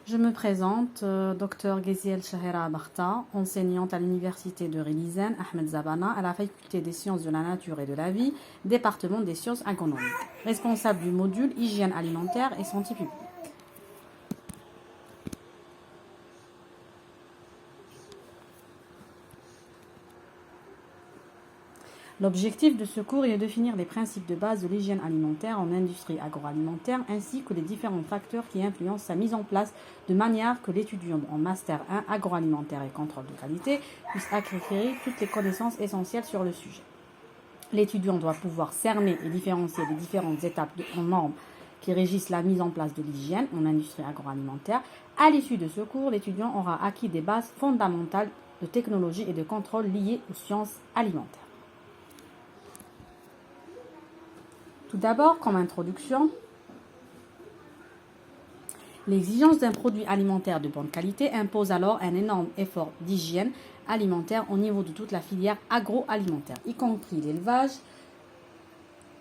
Je me présente, Dr Gheziel Chahera Barta, enseignante à l'université de Rilizan, Ahmed Zabana, à la faculté des sciences de la nature et de la vie, département des sciences agronomiques, responsable du module hygiène alimentaire et santé publique. L'objectif de ce cours est de définir les principes de base de l'hygiène alimentaire en industrie agroalimentaire ainsi que les différents facteurs qui influencent sa mise en place de manière que l'étudiant en Master 1 agroalimentaire et contrôle de qualité puisse acquérir toutes les connaissances essentielles sur le sujet. L'étudiant doit pouvoir cerner et différencier les différentes étapes en normes qui régissent la mise en place de l'hygiène en industrie agroalimentaire. À l'issue de ce cours, l'étudiant aura acquis des bases fondamentales de technologie et de contrôle liées aux sciences alimentaires. Tout d'abord, comme introduction, l'exigence d'un produit alimentaire de bonne qualité impose alors un énorme effort d'hygiène alimentaire au niveau de toute la filière agroalimentaire, y compris l'élevage.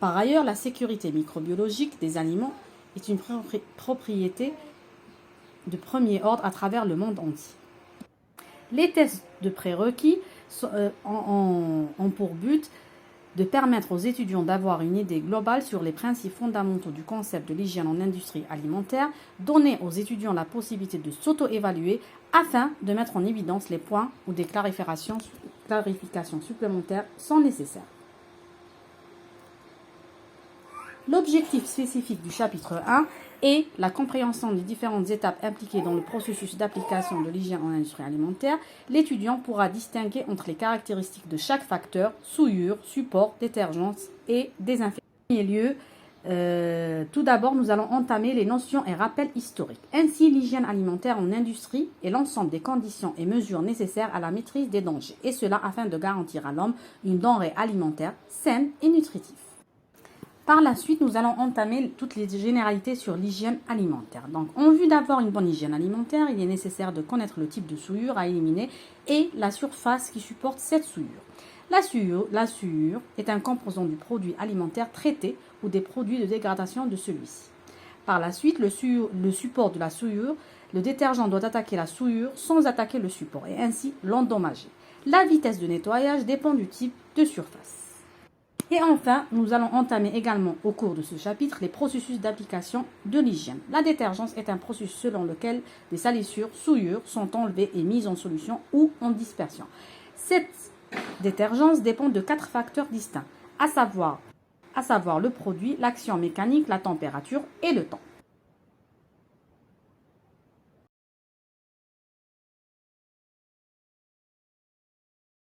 Par ailleurs, la sécurité microbiologique des aliments est une propriété de premier ordre à travers le monde entier. Les tests de prérequis ont pour but de permettre aux étudiants d'avoir une idée globale sur les principes fondamentaux du concept de l'hygiène en industrie alimentaire, donner aux étudiants la possibilité de s'auto-évaluer afin de mettre en évidence les points où des clarifications supplémentaires sont nécessaires. L'objectif spécifique du chapitre 1 est la compréhension des différentes étapes impliquées dans le processus d'application de l'hygiène en industrie alimentaire. L'étudiant pourra distinguer entre les caractéristiques de chaque facteur, souillure, support, détergence et désinfection. En premier lieu, tout d'abord, nous allons entamer les notions et rappels historiques. Ainsi, l'hygiène alimentaire en industrie est l'ensemble des conditions et mesures nécessaires à la maîtrise des dangers, et cela afin de garantir à l'homme une denrée alimentaire saine et nutritive. Par la suite, nous allons entamer toutes les généralités sur l'hygiène alimentaire. Donc, en vue d'avoir une bonne hygiène alimentaire, il est nécessaire de connaître le type de souillure à éliminer et la surface qui supporte cette souillure. La souillure est un composant du produit alimentaire traité ou des produits de dégradation de celui-ci. Par la suite, le support de la souillure, le détergent doit attaquer la souillure sans attaquer le support et ainsi l'endommager. La vitesse de nettoyage dépend du type de surface. Et enfin, nous allons entamer également au cours de ce chapitre les processus d'application de l'hygiène. La détergence est un processus selon lequel des salissures, souillures sont enlevées et mises en solution ou en dispersion. Cette détergence dépend de 4 facteurs distincts, à savoir le produit, l'action mécanique, la température et le temps.